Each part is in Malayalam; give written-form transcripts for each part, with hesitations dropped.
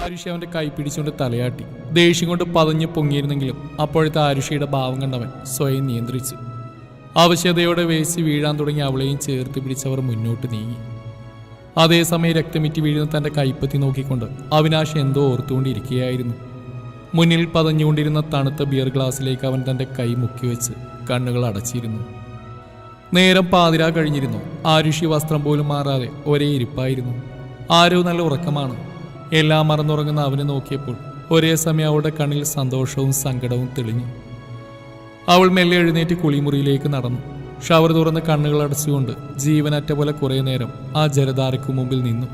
ആരുഷി അവന്റെ കൈ പിടിച്ചുകൊണ്ട് തലയാട്ടി. ദേഷ്യം കൊണ്ട് പതഞ്ഞു പൊങ്ങിയിരുന്നെങ്കിലും അപ്പോഴത്തെ ആരുഷിയുടെ ഭാവം കണ്ടവൻ സ്വയം നിയന്ത്രിച്ചു. ആവശ്യതയോടെ വേശി വീഴാൻ തുടങ്ങി അവളെയും ചേർത്ത് പിടിച്ചവർ മുന്നോട്ട് നീങ്ങി. അതേസമയം രക്തമിറ്റി വീഴുന്ന തന്റെ കൈപ്പത്തി നോക്കിക്കൊണ്ട് അവിനാശ് എന്തോ ഓർത്തുകൊണ്ടിരിക്കുകയായിരുന്നു. മുന്നിൽ പതഞ്ഞുകൊണ്ടിരുന്ന തണുത്ത ബിയർ ഗ്ലാസ്സിലേക്ക് അവൻ തന്റെ കൈ മുക്കിവെച്ച് കണ്ണുകൾ അടച്ചിരുന്നു. നേരം പാതിരാ കഴിഞ്ഞിരുന്നു. ആരുഷി വസ്ത്രം പോലും മാറാതെ ഒരേ ഇരിപ്പായിരുന്നു. ആരോ നല്ല ഉറക്കമാണ്. എല്ലാം മറന്നുറങ്ങുന്ന അവനെ നോക്കിയപ്പോൾ ഒരേ സമയം അവളുടെ കണ്ണിൽ സന്തോഷവും സങ്കടവും തെളിഞ്ഞു. അവൾ മെല്ലെ എഴുന്നേറ്റ് കുളിമുറിയിലേക്ക് നടന്നു. ഷവർ തുറന്ന് കണ്ണുകൾ അടച്ചുകൊണ്ട് ജീവനറ്റ പോലെ കുറേ നേരം ആ ജലധാരയ്ക്കു മുമ്പിൽ നിന്നു.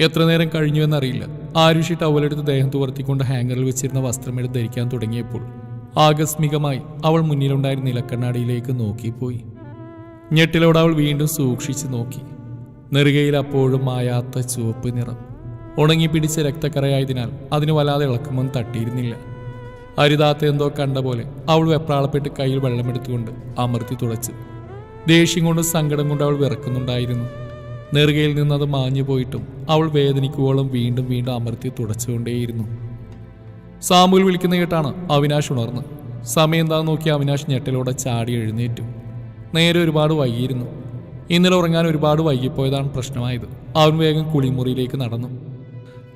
എത്ര നേരം കഴിഞ്ഞുവെന്നറിയില്ല. ആരുഷി ടവലെടുത്ത് ദേഹം തുവർത്തിക്കൊണ്ട് ഹാങ്ങറിൽ വെച്ചിരുന്ന വസ്ത്രമെടുത്ത് ധരിക്കാൻ തുടങ്ങിയപ്പോൾ ആകസ്മികമായി അവൾ മുന്നിലുണ്ടായിരുന്ന നിലക്കണ്ണാടിയിലേക്ക് നോക്കിപ്പോയി. ഞെട്ടിലോടെ അവൾ വീണ്ടും സൂക്ഷിച്ചു നോക്കി. നെറുകയിൽ അപ്പോഴും മായാത്ത ചുവപ്പ് നിറം. ഉണങ്ങിപ്പിടിച്ച രക്തക്കറയായതിനാൽ അതിന് വല്ലാതെ ഇളക്കമൊന്നും തട്ടിയിരുന്നില്ല. അരുതാത്ത എന്തോ കണ്ട പോലെ അവൾ വെപ്രാളപ്പെട്ട് കയ്യിൽ വെള്ളമെടുത്തുകൊണ്ട് അമർത്തി തുടച്ചു. ദേഷ്യം കൊണ്ടും സങ്കടം കൊണ്ട് അവൾ വിറക്കുന്നുണ്ടായിരുന്നു. നെറുകയിൽ നിന്നത് മാഞ്ഞു പോയിട്ടും അവൾ വേദനിക്കുവോളം വീണ്ടും വീണ്ടും അമർത്തി തുടച്ചുകൊണ്ടേയിരുന്നു. സാമുൽ വിളിക്കുന്ന കേട്ടാണ് അവിനാശ് ഉണർന്ന്. സമയം എന്താണെന്ന് നോക്കി അവിനാശ് ഞെട്ടലോടെ ചാടി എഴുന്നേറ്റു. നേരെ ഒരുപാട് വൈകിയിരുന്നു. ഇന്നലെ ഉറങ്ങാൻ ഒരുപാട് വൈകിപ്പോയതാണ് പ്രശ്നമായത്. അവൻ വേഗം കുളിമുറിയിലേക്ക് നടന്നു.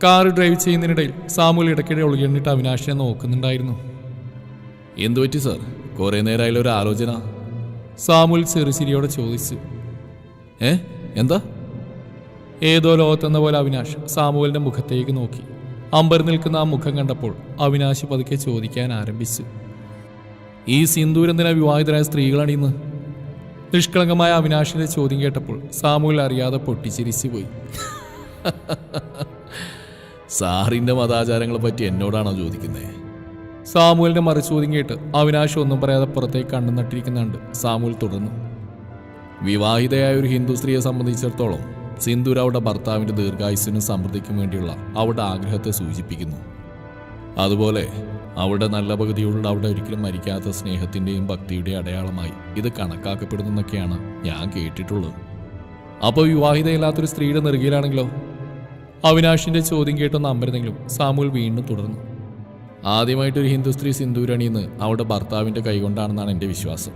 കാറ് ഡ്രൈവ് ചെയ്യുന്നതിനിടയിൽ സാമുൽ ഇടയ്ക്കിടെ ഒളിയെണ്ണിട്ട് അവിനാശിനെ നോക്കുന്നുണ്ടായിരുന്നു. എന്തുപറ്റി സാർ, കുറെ നേരമായാലും ഒരു ആലോചന? സാമുൽ ചെറുചിരിയോടെ ചോദിച്ചു. എന്താ? ഏതോ ലോകത്തെന്ന പോലെ അവിനാശ് സാമുവലിന്റെ മുഖത്തേക്ക് നോക്കി. അമ്പർ നിൽക്കുന്ന ആ മുഖം കണ്ടപ്പോൾ അവിനാശ് പതുക്കെ ചോദിക്കാൻ ആരംഭിച്ചു. ഈ സിന്ദൂരെന്തിനാ വിവാഹിതരായ സ്ത്രീകളണിയുന്നു? നിഷ്കളങ്കമായ അവിനാശിന്റെ ചോദ്യം കേട്ടപ്പോൾ സാമുവൽ അറിയാതെ പൊട്ടിച്ചിരിച്ചു പോയി. സാറിന്റെ മതാചാരങ്ങളെ പറ്റി എന്നോടാണോ ചോദിക്കുന്നത്? സാമുവലിന്റെ മറുചോദ്യം കേട്ട് അവിനാശ് ഒന്നും പറയാതെ പുറത്തേക്ക് കണ്ണു നട്ടിരിക്കുന്നുണ്ട്. സാമുവൽ തുടർന്നു. വിവാഹിതയായ ഒരു ഹിന്ദു സ്ത്രീയെ സംബന്ധിച്ചിടത്തോളം സിന്ദൂർ അവളുടെ ഭർത്താവിന്റെ ദീർഘായുസ്സിനും സമൃദ്ധിക്കും വേണ്ടിയുള്ള അവളുടെ ആഗ്രഹത്തെ സൂചിപ്പിക്കുന്നു. അതുപോലെ അവളുടെ നല്ല പകുതിയോടുള്ള അവിടെ ഒരിക്കലും മരിക്കാത്ത സ്നേഹത്തിന്റെയും ഭക്തിയുടെയും അടയാളമായി ഇത് കണക്കാക്കപ്പെടുന്നൊക്കെയാണ് ഞാൻ കേട്ടിട്ടുള്ളത്. അപ്പോൾ വിവാഹിതയില്ലാത്തൊരു സ്ത്രീയുടെ നെറുകയിലാണെങ്കിലോ? അവിനാശിന്റെ ചോദ്യം കേട്ടൊന്ന് അമ്പരുന്നെങ്കിലും സാമുൽ വീണ്ടും തുടർന്നു. ആദ്യമായിട്ടൊരു ഹിന്ദു സ്ത്രീ സിന്ദൂരണിയെന്ന് അവളുടെ ഭർത്താവിന്റെ കൈകൊണ്ടാണെന്നാണ് എൻ്റെ വിശ്വാസം.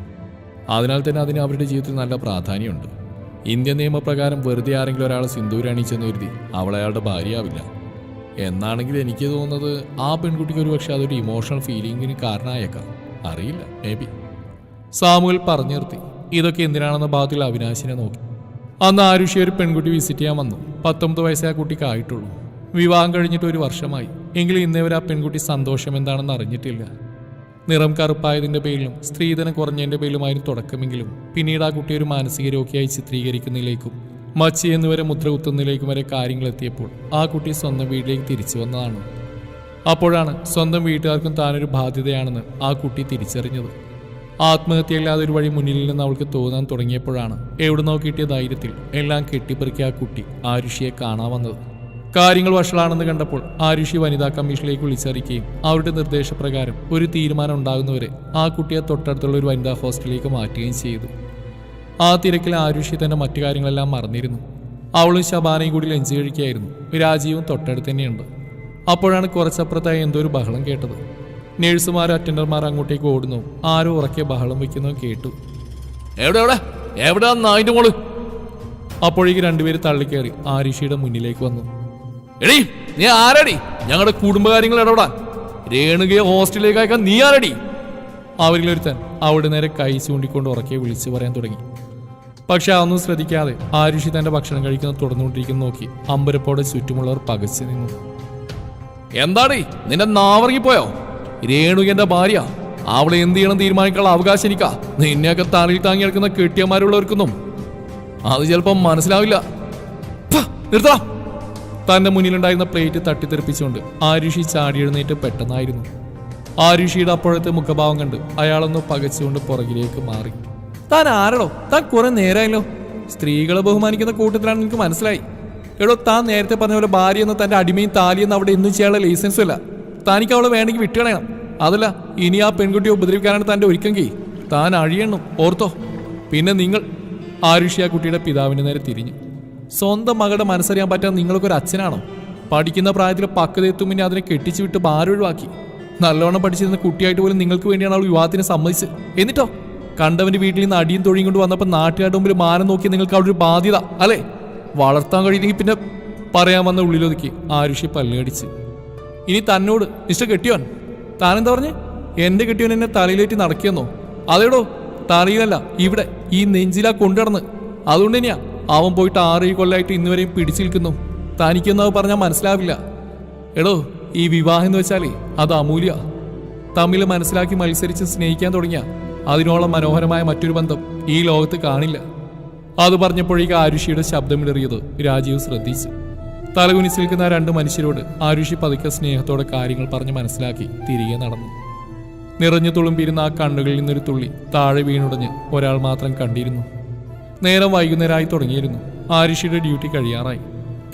അതിനാൽ തന്നെ അതിന് അവരുടെ ജീവിതത്തിൽ നല്ല പ്രാധാന്യമുണ്ട്. ഇന്ത്യൻ നിയമപ്രകാരം വെറുതെ ആരെങ്കിലും ഒരാൾ സിന്ദൂരണിച്ചെന്ന് കരുതി അവൾ അയാളുടെ ഭാര്യയാവില്ല. എന്നാണെങ്കിൽ എനിക്ക് തോന്നുന്നത് ആ പെൺകുട്ടിക്ക് ഒരു പക്ഷെ അതൊരു ഇമോഷണൽ ഫീലിംഗിന് കാരണമായേക്കാം. അറിയില്ല, മേ ബി. സാമുവൽ പറഞ്ഞു നിർത്തി. ഇതൊക്കെ എന്തിനാണെന്ന ഭാഗത്തിൽ അവിനാശിനെ നോക്കി. അന്ന് ആരുഷി ഒരു പെൺകുട്ടി വിസിറ്റ് ചെയ്യാൻ വന്നു. 19 വയസ്സേ ആ കുട്ടിക്ക് ആയിട്ടുള്ളൂ. വിവാഹം കഴിഞ്ഞിട്ട് 1 വർഷമായി. എങ്കിലും ഇന്നേവരെ ആ പെൺകുട്ടി സന്തോഷം എന്താണെന്ന് അറിഞ്ഞിട്ടില്ല. നിറം കറുപ്പായതിൻ്റെ പേരിലും സ്ത്രീധനം കുറഞ്ഞതിൻ്റെ പേരിലുമായിരുന്നു തുടക്കമെങ്കിലും പിന്നീട് ആ കുട്ടി ഒരു മാനസിക രോഗിയായി ചിത്രീകരിക്കുന്നതിലേക്കും മച്ചി എന്നിവരെ മുദ്ര കുത്തുന്നതിലേക്കും വരെ കാര്യങ്ങൾ എത്തിയപ്പോൾ ആ കുട്ടി സ്വന്തം വീട്ടിലേക്ക് തിരിച്ചു വന്നതാണ്. അപ്പോഴാണ് സ്വന്തം വീട്ടുകാർക്കും താനൊരു ബാധ്യതയാണെന്ന് ആ കുട്ടി തിരിച്ചറിഞ്ഞത്. ആത്മഹത്യയില്ലാതെ ഒരു വഴി മുന്നിൽ നിന്ന് അവൾക്ക് തോന്നാൻ തുടങ്ങിയപ്പോഴാണ് എവിടുന്നോ കിട്ടിയ ധൈര്യത്തിൽ എല്ലാം കെട്ടിപ്പറിക്കിയ ആ കുട്ടി ആരുഷിയെ കാണാൻ വന്നത്. കാര്യങ്ങൾ വഷളാണെന്ന് കണ്ടപ്പോൾ ആരുഷി വനിതാ കമ്മീഷനിലേക്ക് വിളിച്ചറിയിക്കുകയും അവരുടെ നിർദ്ദേശപ്രകാരം ഒരു തീരുമാനം ഉണ്ടാകുന്നവരെ ആ കുട്ടിയെ തൊട്ടടുത്തുള്ള ഒരു വനിതാ ഹോസ്റ്റലിലേക്ക് മാറ്റുകയും ചെയ്തു. ആ തിരക്കിൽ ആരുഷി തന്നെ മറ്റു കാര്യങ്ങളെല്ലാം മറന്നിരുന്നു. അവളും ശബാനയും കൂടി ലഞ്ച് കഴിക്കുകയായിരുന്നു. രാജീവും തൊട്ടടുത്ത് തന്നെയുണ്ട്. അപ്പോഴാണ് കുറച്ചപ്പുറത്തായി എന്തോ ഒരു ബഹളം കേട്ടത്. നേഴ്സുമാരും അറ്റൻഡർമാർ അങ്ങോട്ടേക്ക് ഓടുന്നു. ആരോ ഉറക്കെ ബഹളം വയ്ക്കുന്നതും കേട്ടു. അപ്പോഴേക്ക് രണ്ടുപേര് തള്ളിക്കയറി ആരുഷിയുടെ മുന്നിലേക്ക് വന്നു. എടീ, നീ ആരടി? ഞങ്ങളുടെ കുടുംബകാര്യങ്ങൾ ഇടപെടാൻ രേണുകയെ ഹോസ്റ്റലിലേക്ക് അയക്കാൻ നീ ആരടി? അവരിലൊരുത്തൻ അവിടെ നേരെ കൈ ചൂണ്ടിക്കൊണ്ട് ഉറക്കെ വിളിച്ചു പറയാൻ തുടങ്ങി. പക്ഷെ അതൊന്നും ശ്രദ്ധിക്കാതെ ആരുഷി തന്റെ ഭക്ഷണം കഴിക്കുന്നത് തുടർന്നുകൊണ്ടിരിക്കുന്ന നോക്കി അമ്പരപ്പോടെ ചുറ്റുമുള്ളവർ പകച്ചു നിന്നു. എന്താടി, നിന്റെ നാവറങ്ങിപ്പോയോ? രേണുകന്റെ ഭാര്യ, അവളെ എന്ത് ചെയ്യണം തീരുമാനിക്കാനുള്ള അവകാശം എനിക്കാ. നിന്നെയൊക്കെ തലയിൽ താങ്ങി എടുക്കുന്ന കെട്ടിയന്മാരുള്ളവർക്കൊന്നും അത് ചിലപ്പം മനസ്സിലാവില്ല. നിർത്താ. തന്റെ മുന്നിലുണ്ടായിരുന്ന പ്ലേറ്റ് തട്ടിത്തെറിപ്പിച്ചുകൊണ്ട് ആരുഷി ചാടി എഴുന്നേറ്റ് പെട്ടെന്നായിരുന്നു. ആരുഷിയുടെ അപ്പോഴത്തെ മുഖഭാവം കണ്ട് അയാളൊന്ന് പകച്ചുകൊണ്ട് പുറകിലേക്ക് മാറി. താൻ ആരടോ? താൻ കുറെ നേരമായല്ലോ. സ്ത്രീകളെ ബഹുമാനിക്കുന്ന കൂട്ടത്തിലാണ് എനിക്ക് മനസ്സിലായി. എടോ, താൻ നേരത്തെ പറഞ്ഞ പോലെ ഭാര്യ എന്ന തന്റെ അടിമയും താലിയെന്ന് അവിടെ എന്തും ചെയ്യാനുള്ള ലൈസൻസും ഇല്ല. താനിക്ക് അവളെ വേണമെങ്കിൽ വിട്ടുകളയണം. അതല്ല, ഇനി ആ പെൺകുട്ടിയെ ഉപദ്രവിക്കാനാണ് തന്റെ ഒരുക്കെങ്കിൽ താൻ അഴിയണം, ഓർത്തോ. പിന്നെ നിങ്ങൾ. ആരുഷി ആ കുട്ടിയുടെ പിതാവിന്റെ നേരെ തിരിഞ്ഞു. സ്വന്തം മകളുടെ മനസ്സറിയാൻ പറ്റാൻ നിങ്ങൾക്കൊരു അച്ഛനാണോ? പഠിക്കുന്ന പ്രായത്തിൽ പക്വതയെത്തും പിന്നെ അതിനെ കെട്ടിച്ചു വിട്ട് ഭാരം ഒഴിവാക്കി. നല്ലോണം പഠിച്ചിരുന്ന കുട്ടിയായിട്ട് പോലും നിങ്ങൾക്ക് വേണ്ടിയാണ് അവൾ വിവാഹത്തിന് സമ്മതിച്ചത്. എന്നിട്ടോ കണ്ടവന്റെ വീട്ടിൽ നിന്ന് അടിയും തൊഴിയും കൊണ്ട് വന്നപ്പോൾ നാട്ടുകാരുടെ മുമ്പിൽ മാനം നോക്കി നിങ്ങൾക്ക് അവിടെ ഒരു ബാധ്യത അല്ലേ? വളർത്താൻ കഴിയില്ലെങ്കിൽ പിന്നെ പറയാൻ വന്ന ഉള്ളിലൊതുക്കി ആരുഷി പല്ലുകടിച്ച്. ഇനി തന്നോട് മിസ്റ്റർ കെട്ടിയോൻ, താനെന്താ പറഞ്ഞേ? എന്റെ കെട്ടിയോൻ എന്നെ തലയിലേറ്റി നടക്കിയെന്നോ? അതേടോ, തലയിലല്ല, ഇവിടെ ഈ നെഞ്ചിലാ കൊണ്ടുനടന്ന്. അതുകൊണ്ട് തന്നെയാ അവൻ പോയിട്ട് 6 കൊല്ലമായിട്ട് ഇന്നുവരെയും പിടിച്ചു നിൽക്കുന്നു. തനിക്കൊന്നും അത് പറഞ്ഞാൽ മനസ്സിലാവില്ല. എടോ, ഈ വിവാഹം എന്ന് വെച്ചാലേ അത് അമൂല്യ. തമ്മിൽ മനസ്സിലാക്കി മത്സരിച്ച് സ്നേഹിക്കാൻ തുടങ്ങിയ അതിനോളം മനോഹരമായ മറ്റൊരു ബന്ധം ഈ ലോകത്ത് കാണില്ല. അത് പറഞ്ഞപ്പോഴേക്ക് ആരുഷിയുടെ ശബ്ദമിടറിയത് രാജീവ് ശ്രദ്ധിച്ചു. തലകുനിച്ച് നിൽക്കുന്ന 2 മനുഷ്യരോട് ആരുഷി പതുക്കെ സ്നേഹത്തോടെ കാര്യങ്ങൾ പറഞ്ഞ് മനസ്സിലാക്കി തിരികെ നടന്നു. നിറഞ്ഞു തുളുമ്പിരുന്ന ആ കണ്ണുകളിൽ നിന്നൊരു തുള്ളി താഴെ വീണുടഞ്ഞ് ഒരാൾ മാത്രം കണ്ടിരുന്നു. നേരം വൈകുന്നേരമായി തുടങ്ങിയിരുന്നു. ആരുഷിയുടെ ഡ്യൂട്ടി കഴിയാറായി.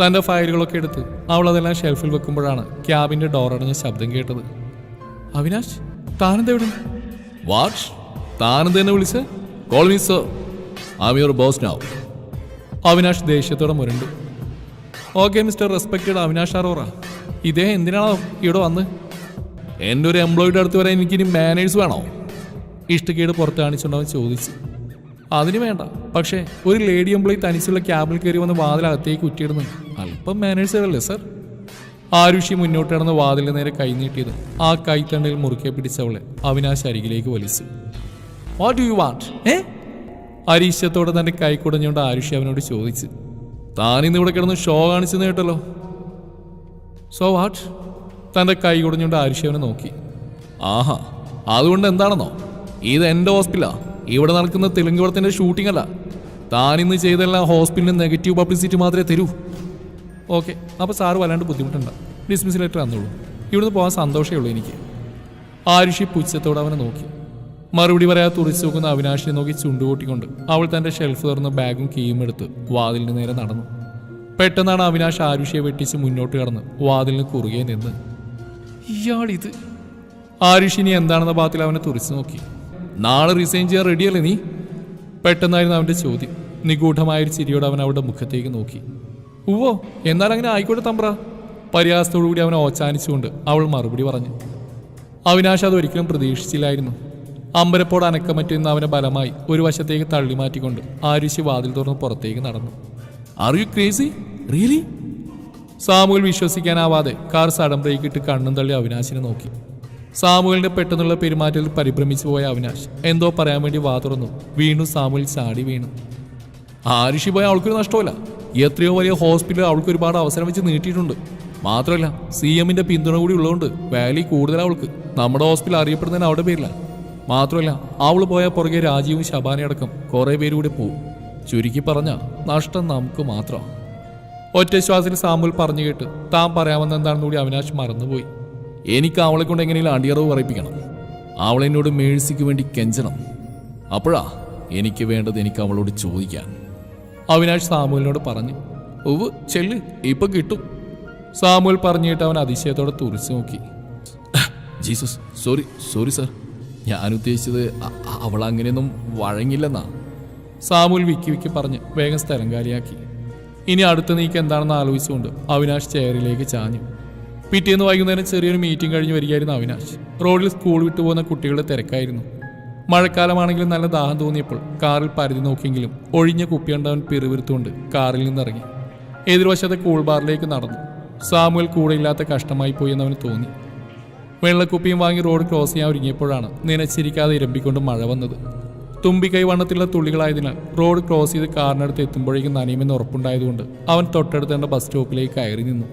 തൻ്റെ ഫയലുകളൊക്കെ എടുത്ത് അവൾ അതെല്ലാം ഷെൽഫിൽ വെക്കുമ്പോഴാണ് ക്യാബിൻ്റെ ഡോർ അടഞ്ഞ ശബ്ദം കേട്ടത്. അവിനാശ്, താനെന്തെവിടെ? വാട്ട്? താനെന്തെന്നെ വിളിച്ച്? Call me sir, I am your boss now. Avinash ദേഷ്യത്തോടെ മുരണ്ടു. Okay mister respected Avinash Arora, ഇദ്ദേഹം എന്തിനാണോ ഇവിടെ വന്ന്? എൻ്റെ ഒരു എംപ്ലോയിയുടെ അടുത്ത് വരാൻ എനിക്കിനി മാനേഴ്സ് വേണോ? ഇഷ്ടക്കേട് പുറത്ത് കാണിച്ചുകൊണ്ട് അവൻ ചോദിച്ചു. അതിന് വേണ്ട, പക്ഷേ ഒരു ലേഡി എംപ്ലോയി തനിച്ചുള്ള ക്യാബിൽ കയറി വന്ന് വാതിലകത്തേക്ക് കുറ്റിയിടുന്നു. അല്പം മാനേഴ്സ് അല്ലേ സർ? ആരുഷി മുന്നോട്ട് കിടന്ന് വാതിലിന് നേരെ കൈനീട്ടിയത് ആ കൈത്തണ്ടയിൽ മുറുക്കെ പിടിച്ചവളെ അവിനാശ് അരികിലേക്ക് വലിച്ചു. What do you want? അരീശത്തോടെ തന്റെ കൈ കുടഞ്ഞുകൊണ്ട് ആരുഷി അവനോട് ചോദിച്ചു. താനിന്ന് ഇവിടെ കിടന്ന് ഷോ കാണിച്ചെന്ന് കേട്ടല്ലോ. So what? തന്റെ കൈ കുടഞ്ഞുകൊണ്ട് ആരുഷി അവനെ നോക്കി. ആഹാ, അതുകൊണ്ട് എന്താണെന്നോ? ഇത് എൻ്റെ ഹോസ്പിറ്റലാ. ഇവിടെ നടക്കുന്ന തെലുങ്ക് പടത്തിൻ്റെ ഷൂട്ടിംഗ് അല്ല. താനിന്ന് ചെയ്തെല്ലാം ഹോസ്പിറ്റലിന് നെഗറ്റീവ് പബ്ലിസിറ്റി മാത്രമേ തരൂ. ഓക്കെ, അപ്പോൾ സാറ് വല്ലാണ്ട് ബുദ്ധിമുട്ടുണ്ട. ഡിസ്മിസ് ലെറ്റർ തന്നോളൂ. ഇവിടുന്ന് പോകാൻ സന്തോഷമേ ഉള്ളൂ എനിക്ക്. ആരുഷി പുച്ഛത്തോടെ അവനെ നോക്കി. മറുപടി പറയാതെ തുറച്ചു നോക്കുന്ന അവിനാശിനെ നോക്കി ചുണ്ടുകൂട്ടിക്കൊണ്ട് അവൾ തൻ്റെ ഷെൽഫ് തുറന്ന ബാഗും കീയും എടുത്ത് വാതിലിന് നേരെ നടന്നു. പെട്ടെന്നാണ് അവിനാശ് ആരുഷിയെ വെട്ടിച്ച് മുന്നോട്ട് കടന്ന് വാതിലിന് കുറുകെ നിന്ന്. ഇയാളിത്. ആരുഷിനി എന്താണെന്ന ഭാഗത്തിൽ അവനെ തുറച്ചു നോക്കി. നാളെ റിസൈൻ ചെയ്യാൻ റെഡിയല്ലേ നീ? പെട്ടെന്നായിരുന്നു അവൻ്റെ ചോദ്യം. നിഗൂഢമായൊരു ചിരിയോടെ അവൻ അവളുടെ മുഖത്തേക്ക് നോക്കി. ഉവ്വോ, എന്നാൽ അങ്ങനെ ആയിക്കോട്ടെ തമ്പ്ര. പരിഹാസത്തോടുകൂടി അവനെ ഓച്ചാനിച്ചുകൊണ്ട് അവൾ മറുപടി പറഞ്ഞു. അവിനാശ് അതൊരിക്കലും പ്രതീക്ഷിച്ചില്ലായിരുന്നു. അമ്പരപ്പോട് അനക്കമറ്റുന്ന അവനെ ബലമായി ഒരു വശത്തേക്ക് തള്ളി മാറ്റിക്കൊണ്ട് ആരുഷി വാതിൽ തുറന്ന് പുറത്തേക്ക് നടന്നു. Are you crazy? Really? Samuel വിശ്വസിക്കാനാവാതെ കാർ സഡൻ ബ്രേക്ക് ഇട്ട് കണ്ണും തള്ളി അവിനാശിനെ നോക്കി. സാമുവലിന്റെ പെട്ടെന്നുള്ള പെരുമാറ്റത്തിൽ പരിഭ്രമിച്ചു പോയ അവിനാശ് എന്തോ പറയാൻ വേണ്ടി വാ തുറന്നു. വീണ്ടും സാമുവൽ ചാടി വീണു. ആരുഷി പോയ അവൾക്കൊരു നഷ്ടമല്ല. എത്രയോ വലിയ ഹോസ്പിറ്റലിൽ അവൾക്ക് ഒരുപാട് അവസരം വെച്ച് നീട്ടിയിട്ടുണ്ട്. മാത്രമല്ല CM-ന്റെ പിന്തുണ കൂടി ഉള്ളതുകൊണ്ട് വാല്യൂ കൂടുതൽ അവൾക്ക്. നമ്മുടെ ഹോസ്പിറ്റൽ അറിയപ്പെടുന്നതിന് അവിടെ പേരില്ല. മാത്രമല്ല അവൾ പോയാൽ പുറകെ രാജീവും ശബാനയടക്കം കുറേ പേര് കൂടെ പോവും. ചുരുക്കി പറഞ്ഞ നഷ്ടം നമുക്ക് മാത്രം. ഒറ്റ ശ്വാസത്തിൽ സാമുവൽ പറഞ്ഞു കേട്ട് താൻ പറയാമെന്ന് എന്താണെന്ന് കൂടി അവിനാശ് മറന്നുപോയി. എനിക്ക് അവളെ കൊണ്ട് എങ്ങനെയും അടിയറവ് പറയിപ്പിക്കണം. അവളെന്നോട് മേഴ്സിക്ക് വേണ്ടി കെഞ്ചണം. അപ്പോഴാ എനിക്ക് വേണ്ടത് എനിക്ക് അവളോട് ചോദിക്കാൻ. അവിനാശ് സാമുവലിനോട് പറഞ്ഞു. ഉവ് ചെല്ല്, ഇപ്പൊ കിട്ടും. സാമുവൽ പറഞ്ഞിട്ട് അവൻ അതിശയത്തോടെ തുറിച്ചു നോക്കി. Jesus, sorry sir. ഞാൻ ഉദ്ദേശിച്ചത് അവൾ അങ്ങനെയൊന്നും വഴങ്ങില്ലെന്നാ. സാമുവൽ വിക്കി പറഞ്ഞ് വേഗം സ്ഥലം കാലിയാക്കി. ഇനി അടുത്ത നീക്ക് എന്താണെന്ന് ആലോചിച്ചുകൊണ്ട് അവിനാശ് ചെയറിലേക്ക് ചാഞ്ഞു. പിറ്റേന്ന് വൈകുന്നേരം ചെറിയൊരു മീറ്റിംഗ് കഴിഞ്ഞ് വരികയായിരുന്നു അവിനാശ്. റോഡിൽ സ്കൂൾ വിട്ടു പോകുന്ന കുട്ടികളുടെ തിരക്കായിരുന്നു. മഴക്കാലമാണെങ്കിലും നല്ല ദാഹം തോന്നിയപ്പോൾ കാറിൽ പരതി നോക്കിയെങ്കിലും ഒഴിഞ്ഞ കുപ്പി കണ്ടവൻ പിറുവിറുത്തുകൊണ്ട് കാറിൽ നിന്നിറങ്ങി എതിർവശത്തെ കൂൾ ബാറിലേക്ക് നടന്നു. സാമുവൽ കൂടെയില്ലാത്ത കഷ്ടമായി പോയി എന്നവന് തോന്നി. വെള്ളക്കുപ്പിയും വാങ്ങി റോഡ് ക്രോസ് ചെയ്യാൻ ഒരുങ്ങിയപ്പോഴാണ് നനച്ചിരിക്കാതെ ഇരമ്പിക്കൊണ്ട് മഴ വന്നത്. തുമ്പിക്കൈ വണ്ണത്തിലുള്ള തുള്ളികളായതിനാൽ റോഡ് ക്രോസ് ചെയ്ത് കാറിനടുത്ത് എത്തുമ്പോഴേക്കും നനയുമെന്ന് ഉറപ്പുണ്ടായതുകൊണ്ട് അവൻ തൊട്ടടുത്തേണ്ട ബസ് സ്റ്റോപ്പിലേക്ക് കയറി നിന്നു.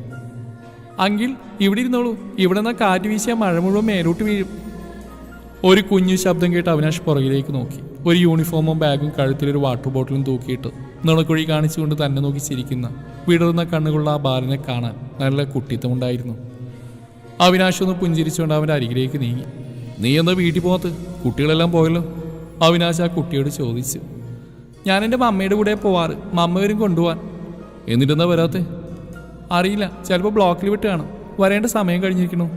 അങ്കിൽ ഇവിടെ ഇരുന്നോളൂ, ഇവിടെ നിന്നാ കാറ്റ് വീശിയാൽ മഴ മുഴുവൻ മേലോട്ട് വീഴും. ഒരു കുഞ്ഞു ശബ്ദം കേട്ട് അവിനാശ് പുറകിലേക്ക് നോക്കി. ഒരു യൂണിഫോമും ബാഗും കഴുത്തിലൊരു വാട്ടർ ബോട്ടിലും തൂക്കിയിട്ട് നുണക്കുഴി കാണിച്ചുകൊണ്ട് തന്നെ നോക്കി ചിരിക്കുന്ന വിടർന്ന കണ്ണുകളുള്ള ആ ബാലനെ കാണാൻ നല്ല കുട്ടിത്തമുണ്ടായിരുന്നു. അവിനാശ് ഒന്ന് പുഞ്ചിരിച്ചുകൊണ്ട് അവൻ്റെ അരികിലേക്ക് നീങ്ങി. നീ എന്താ വീട്ടിൽ പോകാത്ത? കുട്ടികളെല്ലാം പോയല്ലോ. അവിനാശ് ആ കുട്ടിയോട് ചോദിച്ചു. ഞാൻ എൻ്റെ മമ്മയുടെ കൂടെ പോവാറ്, മമ്മ വരും കൊണ്ടുപോവാൻ. എന്നിട്ടെന്താ വരാത്തെ? അറിയില്ല, ചിലപ്പോൾ ബ്ലോക്കിൽ വിട്ട് കാണും. വരേണ്ട സമയം കഴിഞ്ഞിരിക്കണു.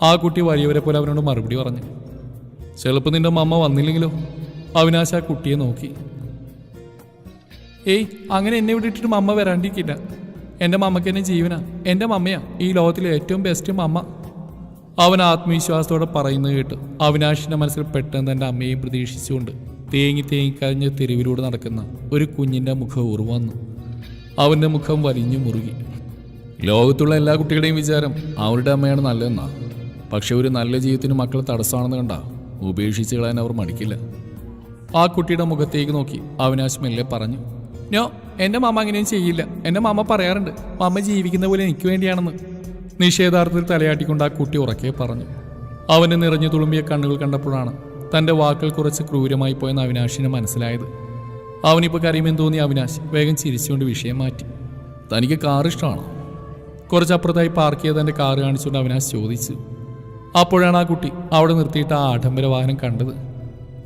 ആ കുട്ടി വലിയവരെ പോലെ അവനോട് മറുപടി പറഞ്ഞു. ചിലപ്പോൾ നിന്റെ മമ്മ വന്നില്ലെങ്കിലോ? അവിനാശ് ആ കുട്ടിയെ നോക്കി. ഏയ്, അങ്ങനെ എന്നെ വിട്ടിട്ട് മമ്മ വരാണ്ടിരിക്കില്ല. എൻ്റെ മമ്മയ്ക്ക് എന്നെ ജീവനാ. എൻ്റെ മമ്മയാ ഈ ലോകത്തിലെ ഏറ്റവും ബെസ്റ്റ് മമ്മ. അവൻ ആത്മവിശ്വാസത്തോടെ പറയുന്നത് കേട്ട് അവിനാശിൻ്റെ മനസ്സിൽ പെട്ടെന്ന് തൻ്റെ അമ്മയെയും പ്രതീക്ഷിച്ചുകൊണ്ട് തേങ്ങി കരഞ്ഞ് തെരുവിലൂടെ നടക്കുന്ന ഒരു കുഞ്ഞിൻ്റെ മുഖം ഉറവന്നു. അവൻ്റെ മുഖം വലിഞ്ഞു മുറുകി. ലോകത്തുള്ള എല്ലാ കുട്ടികളുടെയും വിചാരം അവരുടെ അമ്മയാണ് നല്ലതെന്നാ. പക്ഷെ ഒരു നല്ല ജീവിതത്തിന് മക്കൾ തടസ്സമാണെന്ന് കണ്ടാ ഉപേക്ഷിച്ച് കളയാൻ അവർ മടിക്കില്ല. ആ കുട്ടിയുടെ മുഖത്തേക്ക് നോക്കി അവിനാശ് മെല്ലെ പറഞ്ഞു, നോ, എൻ്റെ മമ്മ അങ്ങനെയും ചെയ്യില്ല. എൻ്റെ മമ്മ പറയാറുണ്ട് മമ്മ ജീവിക്കുന്ന പോലെ എനിക്ക് വേണ്ടിയാണെന്ന്. നിഷേധാർത്ഥത്തിൽ തലയാട്ടിക്കൊണ്ട് ആ കുട്ടി ഉറക്കെ പറഞ്ഞു. അവൻ്റെ നിറഞ്ഞു തുളുമ്പിയ കണ്ണുകൾ കണ്ടപ്പോഴാണ് തൻ്റെ വാക്കുകൾ കുറച്ച് ക്രൂരമായി പോയെന്ന് അവിനാശിന് മനസ്സിലായത്. അവനിപ്പോൾ കരയുമെന്ന് തോന്നി അവിനാശ് വേഗം ചിരിച്ചുകൊണ്ട് വിഷയം മാറ്റി. തനിക്ക് കാർ ഇഷ്ടമാണോ? കുറച്ചപ്പുറത്തായി പാർക്ക് ചെയ്ത് തൻ്റെ കാറ് കാണിച്ചുകൊണ്ട് അവിനാശ് ചോദിച്ചു. അപ്പോഴാണ് ആ കുട്ടി അവിടെ നിർത്തിയിട്ട് ആ ആഡംബര വാഹനം കണ്ടത്.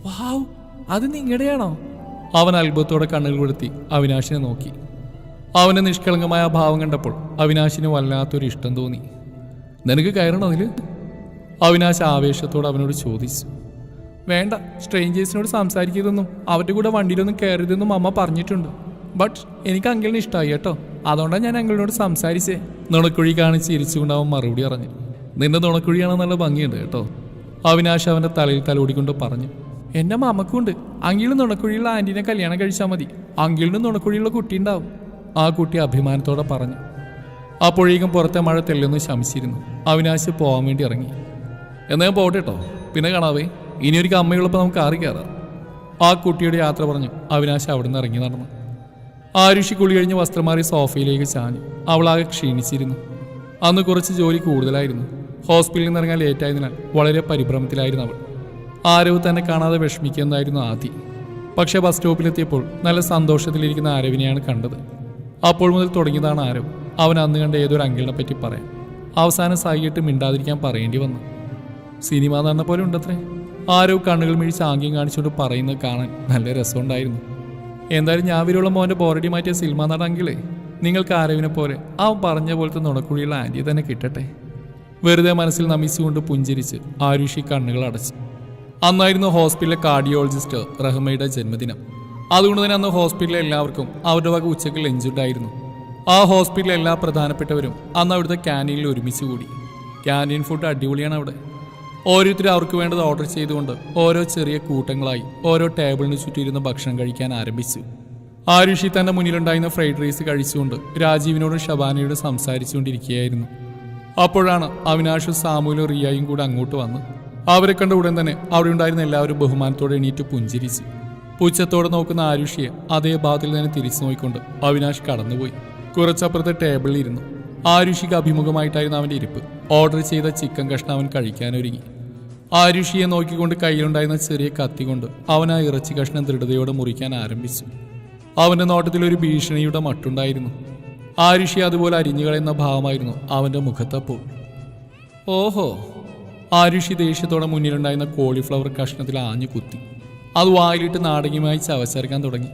വാവ്, അത് നിങ്ങളുടെയാണോ? അവൻ അത്ഭുതത്തോടെ കണ്ണുകൾ കൊടുത്തി അവിനാശിനെ നോക്കി. അവൻ്റെ നിഷ്കളങ്കമായ ഭാവം കണ്ടപ്പോൾ അവിനാശിന് വല്ലാത്തൊരു ഇഷ്ടം തോന്നി. നിനക്ക് കയറണോ അതിൽ? അവിനാശ് ആവേശത്തോടെ അവനോട് ചോദിച്ചു. വേണ്ട, സ്ട്രേഞ്ചേഴ്സിനോട് സംസാരിക്കരുതെന്നും അവരുടെ കൂടെ വണ്ടിയിലൊന്നും കയറരുതെന്നും അമ്മ പറഞ്ഞിട്ടുണ്ട്. ബട്ട് എനിക്ക് അങ്കിളിനെ ഇഷ്ടമായി കേട്ടോ, അതുകൊണ്ടാണ് ഞാൻ അങ്കിളിനോട് സംസാരിച്ചേ. നുണക്കുഴി കാണിച്ച് ചിരിച്ചുകൊണ്ട് അവൻ മറുപടി പറഞ്ഞു. നിന്റെ നുണക്കുഴിയാണെന്ന് നല്ല ഭംഗിയുണ്ട് കേട്ടോ. അവിനാശ് അവൻ്റെ തലയിൽ തലോടിക്കൊണ്ട് പറഞ്ഞു. എൻ്റെ മമ്മക്കുണ്ട്. അങ്കിളിന് നുണക്കുഴിയുള്ള ആൻറ്റീനെ കല്യാണം കഴിച്ചാൽ മതി. അങ്കിളിന് നുണക്കുഴിയുള്ള കുട്ടി ഉണ്ടാവും. ആ കുട്ടി അഭിമാനത്തോടെ പറഞ്ഞു. അപ്പോഴേക്കും പുറത്തെ മഴ തെല്ലെന്ന് ശമിച്ചിരുന്നു. അവിനാശ് പോകാൻ വേണ്ടി ഇറങ്ങി. എന്നാ ഞാൻ പോട്ടെ കേട്ടോ, പിന്നെ കാണാവേ. ഇനിയൊരിക്കൽ അമ്മയുള്ളപ്പോൾ നമുക്ക് കാറി കയറാം. ആ കുട്ടിയുടെ യാത്ര പറഞ്ഞു അവിനാശ് അവിടെ നിന്ന് ഇറങ്ങി നടന്നു. ആരുഷി കുളി കഴിഞ്ഞ് വസ്ത്രം മാറി സോഫയിലേക്ക് ചാഞ്ഞു. അവളാകെ ക്ഷീണിച്ചിരുന്നു. അന്ന് കുറച്ച് ജോലി കൂടുതലായിരുന്നു. ഹോസ്പിറ്റലിൽ നിന്ന് ഇറങ്ങാൻ ലേറ്റായതിനാൽ വളരെ പരിഭ്രമത്തിലായിരുന്നു അവൾ. ആരവ് തന്നെ കാണാതെ വിഷമിക്കുന്നതായിരുന്നു ആദി. പക്ഷേ ബസ് സ്റ്റോപ്പിലെത്തിയപ്പോൾ നല്ല സന്തോഷത്തിലിരിക്കുന്ന ആരവിനെയാണ് കണ്ടത്. അപ്പോൾ മുതൽ തുടങ്ങിയതാണ് ആരവ്. അവൻ അന്ന് കണ്ട ഏതൊരു അങ്കിളിനെ പറ്റി പറയാൻ. അവസാനം സായിയിട്ട് മിണ്ടാതിരിക്കാൻ പറയേണ്ടി വന്നു. സിനിമ നടന്ന പോലെ ഉണ്ടത്രേ. ആരവ് കണ്ണുകൾ മിഴിച്ച് ആംഗ്യം കാണിച്ചുകൊണ്ട് പറയുന്നത് കാണാൻ നല്ല രസമുണ്ടായിരുന്നു. എന്തായാലും ഞാൻ വിലുള്ള മോൻ്റെ ബോറടി മാറ്റിയ സിനിമ നടങ്കിളേ നിങ്ങൾക്ക് ആരവിനെ പോലെ അവൻ പറഞ്ഞ പോലത്തെ നുണക്കുഴിയുള്ള ആൻറ്റിയെ തന്നെ കിട്ടട്ടെ. വെറുതെ മനസ്സിൽ നമിച്ചുകൊണ്ട് പുഞ്ചിരിച്ച് ആരുഷി കണ്ണുകൾ അടച്ചു. അന്നായിരുന്നു ഹോസ്പിറ്റലിലെ കാർഡിയോളജിസ്റ്റ് റഹ്മയുടെ ജന്മദിനം. അതുകൊണ്ട് തന്നെ അന്ന് ഹോസ്പിറ്റലിലെ എല്ലാവർക്കും അവരുടെ വക ഉച്ചയ്ക്ക് ലഞ്ചുണ്ടായിരുന്നു. ആ ഹോസ്പിറ്റലിലെ എല്ലാ പ്രധാനപ്പെട്ടവരും അന്ന് അവിടുത്തെ ക്യാൻറ്റീനിൽ ഒരുമിച്ച് കൂടി. ക്യാൻറ്റീൻ ഫുഡ് അടിപൊളിയാണ് അവിടെ. ഓരോരുത്തരും അവർക്ക് വേണ്ടത് ഓർഡർ ചെയ്തുകൊണ്ട് ഓരോ ചെറിയ കൂട്ടങ്ങളായി ഓരോ ടേബിളിന് ചുറ്റിയിരുന്ന് ഭക്ഷണം കഴിക്കാൻ ആരംഭിച്ചു. ആരുഷി തൻ്റെ മുന്നിലുണ്ടായിരുന്ന ഫ്രൈഡ് റൈസ് കഴിച്ചുകൊണ്ട് രാജീവിനോടും ഷബാനയോടും സംസാരിച്ചുകൊണ്ടിരിക്കുകയായിരുന്നു. അപ്പോഴാണ് അവിനാഷും സാമുലും റിയയും കൂടെ അങ്ങോട്ട് വന്ന്. അവരെ കണ്ട ഉടൻ തന്നെ അവിടെ ഉണ്ടായിരുന്ന എല്ലാവരും ബഹുമാനത്തോടെ എണീറ്റ് പുഞ്ചിരിച്ചു. പുച്ഛത്തോടെ നോക്കുന്ന ആരുഷിയെ അതേ ഭാഗത്തിൽ തന്നെ തിരിച്ചു നോക്കിക്കൊണ്ട് അവിനാഷ് കടന്നുപോയി. കുറച്ചപ്പുറത്തെ ടേബിളിൽ ഇരുന്നു. ആരുഷിക്ക് അഭിമുഖമായിട്ടായിരുന്നു അവൻ്റെ ഇരിപ്പ്. ഓർഡർ ചെയ്ത ചിക്കൻ കഷ്ണം അവൻ കഴിക്കാനൊരുങ്ങി. ആരുഷിയെ നോക്കിക്കൊണ്ട് കയ്യിലുണ്ടായിരുന്ന ചെറിയ കത്തി കൊണ്ട് അവൻ ആ ഇറച്ചി കഷ്ണം ദൃഢതയോടെ മുറിക്കാൻ ആരംഭിച്ചു. അവൻ്റെ നോട്ടത്തിൽ ഒരു ഭീഷണിയുടെ മട്ടുണ്ടായിരുന്നു. ആരുഷി അതുപോലെ അരിഞ്ഞുകളയുന്ന ഭാവമായിരുന്നു അവൻ്റെ മുഖത്തപ്പോൾ. ഓഹോ! ആരുഷി ദേഷ്യത്തോടെ മുന്നിലുണ്ടായിരുന്ന കോളിഫ്ലവർ കഷ്ണത്തിൽ ആഞ്ഞു കുത്തി. അത് വായിലിട്ട് നാടകീയമായി ചവച്ചരക്കാൻ തുടങ്ങി.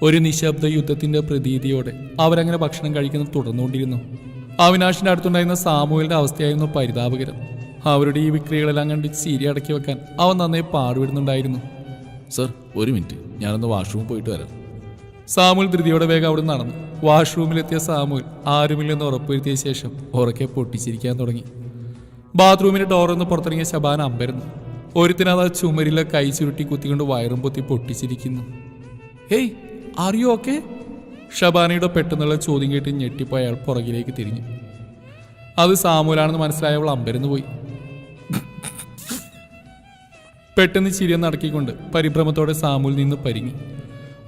ഒരു നിശബ്ദ യുദ്ധത്തിൻ്റെ പ്രതീതിയോടെ അവരങ്ങനെ ഭക്ഷണം കഴിക്കുന്നത് തുടർന്നുകൊണ്ടിരുന്നു. അവിനാഷിൻ്റെ അടുത്തുണ്ടായിരുന്ന സാമുവലിൻ്റെ അവസ്ഥയായിരുന്നു പരിതാപകരം. അവരുടെ ഈ വിക്രികളെല്ലാം കണ്ട് ചിരി അടക്കി വെക്കാൻ അവൻ നന്നായി പാടുവിടുന്നുണ്ടായിരുന്നു. സർ, ഒരു മിനിറ്റ്, ഞാനൊന്ന് വാഷ്റൂമിൽ പോയിട്ട് വരാം. സാമുവൽ ധൃതിയോടെ വേഗം അവിടെ നടന്നു. വാഷ്റൂമിലെത്തിയ സാമുവൽ ആരുമില്ലെന്ന് ഉറപ്പുവരുത്തിയ ശേഷം ഉറക്കെ പൊട്ടിച്ചിരിക്കാൻ തുടങ്ങി. ബാത്റൂമിൻ്റെ ഡോറൊന്ന് പുറത്തിറങ്ങിയ ശബാന അമ്പരന്നു. ഒരുത്തിനത് ആ ചുമരിലെ കൈ ചുരുട്ടി കുത്തിക്കൊണ്ട് വയറും പൊത്തി പൊട്ടിച്ചിരിക്കുന്നു. Hey, are you okay? ഷബാനയുടെ പെട്ടെന്നുള്ള ചോദ്യം കേട്ട് ഞെട്ടിപ്പോയ അയാൾ പുറകിലേക്ക് തിരിഞ്ഞു. അത് സാമുവലാണെന്ന് മനസ്സിലായവൾ അമ്പരന്നു പോയി. പെട്ടെന്ന് ചിരിയെന്ന് അടക്കിക്കൊണ്ട് പരിഭ്രമത്തോടെ സാമുവിൽ നിന്ന് പരിങ്ങി.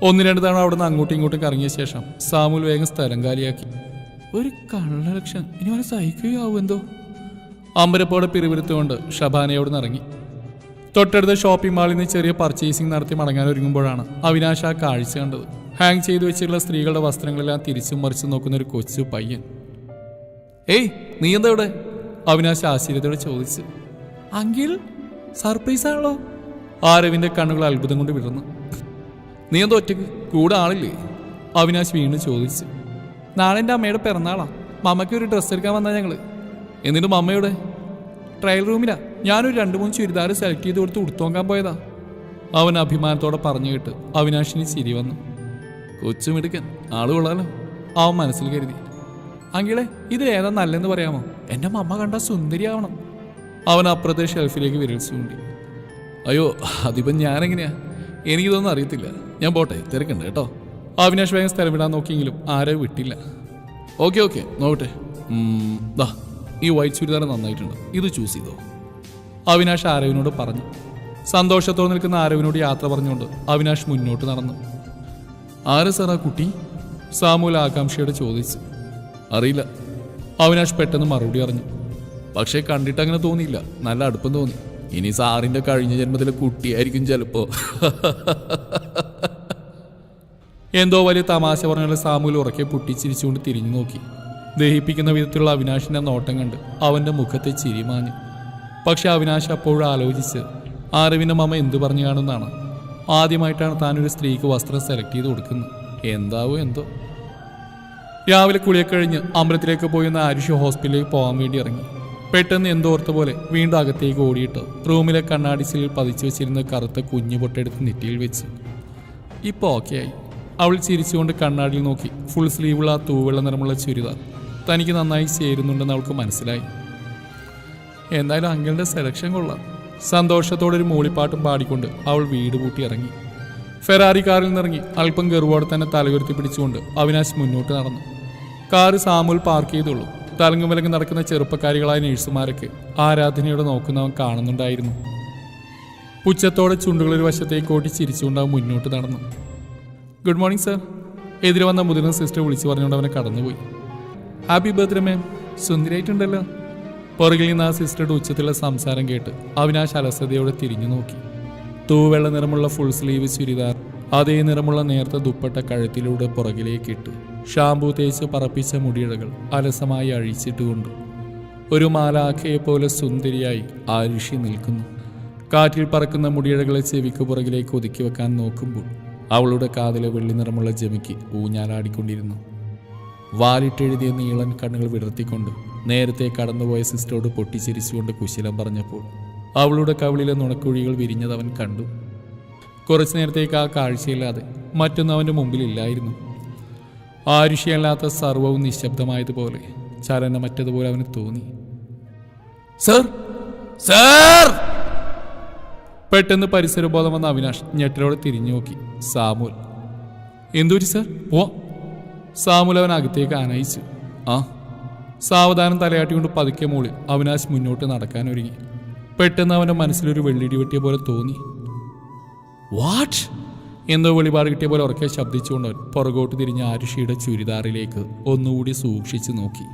ഒന്ന് രണ്ട് തവണ അവിടെ നിന്ന് അങ്ങോട്ടും ഇങ്ങോട്ടും കറങ്ങിയ ശേഷം സാമുൽ വേഗം സ്ഥലം കാലിയാക്കി. ഒരു കള്ളലക്ഷം, ഇനി അവനെ സഹിക്കുകയാവുമെന്തോ. അമ്പരപ്പോടെ പിറുപിറുത്തുകൊണ്ട് ഷബാനയോട് നിറങ്ങി. തൊട്ടടുത്ത ഷോപ്പിംഗ് മാളിൽ നിന്ന് ചെറിയ പർച്ചേസിംഗ് നടത്തി മടങ്ങാനൊരുങ്ങുമ്പോഴാണ് അവിനാശ് ആ കാഴ്ച കണ്ടത്. ഹാങ് ചെയ്തു വെച്ചിട്ടുള്ള സ്ത്രീകളുടെ വസ്ത്രങ്ങളെല്ലാം തിരിച്ചും മറിച്ചും നോക്കുന്ന ഒരു കൊച്ചു പയ്യൻ. ഏയ്, നീ എന്താ ഇവിടെ? അവിനാശ് ആശ്ചര്യത്തോടെ ചോദിച്ചു. അങ്കിൾ, സർപ്രൈസ് ആണല്ലോ. ആരവിന്റെ കണ്ണുകൾ അത്ഭുതം കൊണ്ട് വിടർന്നു. നീ എന്താ ഒറ്റയ്ക്ക്? കൂടെ ആളില്ലേ? അവിനാശ് വീണ്ടും ചോദിച്ചു. നാളെ എൻ്റെ അമ്മയുടെ പിറന്നാളാ. മമ്മയ്ക്ക് ഒരു ഡ്രസ്സ് എടുക്കാൻ വന്നാൽ ഞങ്ങൾ. എന്നിട്ട് മമ്മയുടെ ട്രയൽ റൂമിലാ. ഞാനൊരു 2-3 ചുരിദാർ സെലക്ട് ചെയ്ത് കൊടുത്ത് ഉടുത്തോക്കാൻ പോയതാ. അവൻ അഭിമാനത്തോടെ പറഞ്ഞു കേട്ട് അവിനാശിന് ചിരി വന്നു. കൊച്ചുമിടുക്കൻ, ആള് കൊള്ളാലോ, അവൻ മനസ്സിൽ കരുതി. അങ്കിളെ ഇത് ഏതാ നല്ലെന്ന് പറയാമോ? എൻ്റെ മമ്മ കണ്ട സുന്ദരിയാവണം. അവൻ അപ്പുറത്തെ ഷെൽഫിലേക്ക് വിരൽ ചൂണ്ടി. അയ്യോ അതിപ്പം ഞാനെങ്ങനെയാ, എനിക്കിതൊന്നും അറിയത്തില്ല. ഞാൻ പോട്ടെ, തിരക്കുണ്ട് കേട്ടോ. അവിനാഷ് വേഗം സ്ഥലം വിടാൻ നോക്കിയെങ്കിലും ആരെയും വിട്ടില്ല. ഓക്കെ നോക്കട്ടെ. ദാ ഈ വൈറ്റ് ചുരിദാർ നന്നായിട്ടുണ്ട്, ഇത് ചൂസ് ചെയ്തോ. അവിനാഷ് ആരവിനോട് പറഞ്ഞു. സന്തോഷത്തോടെ നിൽക്കുന്ന ആരവിനോട് യാത്ര പറഞ്ഞുകൊണ്ട് അവിനാഷ് മുന്നോട്ട് നടന്നു. ആരാ സാറാ കുട്ടി? സാമൂൽ ആകാംക്ഷയോടെ ചോദിച്ചു. അറിയില്ല. അവിനാഷ് പെട്ടെന്ന് മറുപടി അറിഞ്ഞു. പക്ഷേ കണ്ടിട്ട് അങ്ങനെ തോന്നിയില്ല, നല്ല അടുപ്പം തോന്നി. ഇനി സാറിന്റെ കഴിഞ്ഞ ജന്മത്തിലെ കുട്ടിയായിരിക്കും ചിലപ്പോ. എന്തോ വലിയ തമാശ പറഞ്ഞുള്ള സാമൂൽ ഉറക്കെ പൊട്ടിച്ചിരിച്ചുകൊണ്ട് തിരിഞ്ഞു നോക്കി. ദഹിപ്പിക്കുന്ന വിധത്തിലുള്ള അവിനാഷിന്റെ നോട്ടം കണ്ട് അവന്റെ മുഖത്തെ ചിരിമാഞ്ഞു. പക്ഷെ അവിനാശ് അപ്പോഴും ആലോചിച്ച് ആരവിന്റെ മമ്മ എന്തു പറഞ്ഞു കാണുന്നതാണ്. ആദ്യമായിട്ടാണ് താനൊരു സ്ത്രീക്ക് വസ്ത്രം സെലക്ട് ചെയ്ത് കൊടുക്കുന്നത്. എന്താവോ എന്തോ. രാവിലെ കുളിയൊക്കെ കഴിഞ്ഞ് അമ്പലത്തിലേക്ക് പോയിരുന്ന ആരുഷി ഹോസ്പിറ്റലിലേക്ക് പോകാൻ വേണ്ടി ഇറങ്ങി. പെട്ടെന്ന് എന്തോർത്ത പോലെ വീണ്ടും അകത്തേക്ക് ഓടിയിട്ട് റൂമിലെ കണ്ണാടിച്ചിലിൽ പതിച്ചു വെച്ചിരുന്ന കറുത്ത കുഞ്ഞു പൊട്ടെടുത്ത് നെറ്റിയിൽ വെച്ച്. ഇപ്പോൾ ഓക്കെ ആയി. അവൾ ചിരിച്ചുകൊണ്ട് കണ്ണാടിയിൽ നോക്കി. ഫുൾ സ്ലീവുള്ള ആ തൂവെള്ള നിറമുള്ള ചുരിദാർ തനിക്ക് നന്നായി ചേരുന്നുണ്ടെന്ന് അവൾക്ക് മനസ്സിലായി. എന്തായാലും അങ്കിളുടെ സെലക്ഷൻ കൊള്ളാം. സന്തോഷത്തോടെ ഒരു മൂളിപ്പാട്ടും പാടിക്കൊണ്ട് അവൾ വീട് പൂട്ടി ഇറങ്ങി. ഫെറാറി കാറിൽ നിന്നിറങ്ങി അല്പം ഗർവോടെ തന്നെ തലയുയർത്തി പിടിച്ചുകൊണ്ട് അവിനാശ് മുന്നോട്ട് നടന്നു. കാറ് സാമൂൽ പാർക്ക് ചെയ്തുള്ളൂ. തലങ്ങും വിലങ്ങും നടക്കുന്ന ചെറുപ്പക്കാരികളായ നഴ്സുമാരൊക്കെ ആരാധനയോടെ നോക്കുന്നവൻ കാണുന്നുണ്ടായിരുന്നു. പുച്ഛത്തോടെ ചുണ്ടുകളൊരു വശത്തേക്ക് ഓട്ടി ചിരിച്ചുകൊണ്ട് അവൻ മുന്നോട്ട് നടന്നു. Good morning sir. എതിരെ വന്ന മുതിർന്ന സിസ്റ്റർ വിളിച്ചു പറഞ്ഞുകൊണ്ട് അവനെ കടന്നുപോയി. ഹാപ്പി ബർത്ത്ഡേ മാം, സുന്ദരിയായിട്ടുണ്ടല്ലോ. പുറകിൽ നിന്ന് ആ സിസ്റ്ററുടെ ഉച്ചത്തിലുള്ള സംസാരം കേട്ട് അവിനാശ് അലസതയോടെ തിരിഞ്ഞു നോക്കി. തൂവെള്ള നിറമുള്ള ഫുൾ സ്ലീവ് ചുരിദാർ അതേ നിറമുള്ള നേർത്ത ദുപ്പട്ട കഴുത്തിലൂടെ പുറകിലേക്കിട്ട് ഷാമ്പൂ തേച്ച് പറപ്പിച്ച മുടിയിഴകൾ അലസമായി അഴിച്ചിട്ടുകൊണ്ട് ഒരു മാലാഖയെ പോലെ സുന്ദരിയായി ആരുഷി നിൽക്കുന്നു. കാറ്റിൽ പറക്കുന്ന മുടിയിഴകളെ ചെവിക്ക് പുറകിലേക്ക് ഒതുക്കി വെക്കാൻ നോക്കുമ്പോൾ അവളുടെ കാതിലെ വെള്ളി നിറമുള്ള ജമിക്ക് ഊഞ്ഞാലാടിക്കൊണ്ടിരുന്നു. വാലിട്ടെഴുതിയ നീളൻ കണ്ണുകൾ വിടർത്തിക്കൊണ്ട് നേരത്തെ കടന്നുപോയ സിസ്റ്ററോട് പൊട്ടിച്ചിരിച്ചുകൊണ്ട് കുശലം പറഞ്ഞപ്പോൾ അവളുടെ കവിളിലെ നുണക്കുഴികൾ വിരിഞ്ഞതവൻ കണ്ടു. കുറച്ചു നേരത്തേക്ക് ആ കാഴ്ചയില്ലാതെ മറ്റൊന്നും അവൻ്റെ മുമ്പിലില്ലായിരുന്നു. ആരുഷിയല്ലാത്ത സർവവും നിശബ്ദമായതുപോലെ ചലനമറ്റതുപോലെ അവന് തോന്നി. സർ സർ പെട്ടെന്ന് പരിസരബോധം വന്ന അവിനാഷ് ഞെട്ടലോടെ തിരിഞ്ഞു നോക്കി. സാമൂൽ. എന്തൊരു സർ? പോ. സാമൂൽ അവൻ അകത്തേക്ക് ആനയിച്ചു. ആ. സാവധാനം തലയാട്ടിക്കൊണ്ട് പതുക്കെ മൂളി അവിനാശ് മുന്നോട്ട് നടക്കാനൊരുങ്ങി. പെട്ടെന്ന് അവൻ്റെ മനസ്സിലൊരു വെള്ളിടി വെട്ടിയ പോലെ തോന്നി. വാട്ട്? എന്തോ വെളിപാട് കിട്ടിയ പോലെ ഉറക്കെ ശബ്ദിച്ചുകൊണ്ട് അവൻ പുറകോട്ട് തിരിഞ്ഞ ആരുഷിയുടെ ചുരിദാറിലേക്ക് ഒന്നുകൂടി സൂക്ഷിച്ചു നോക്കി.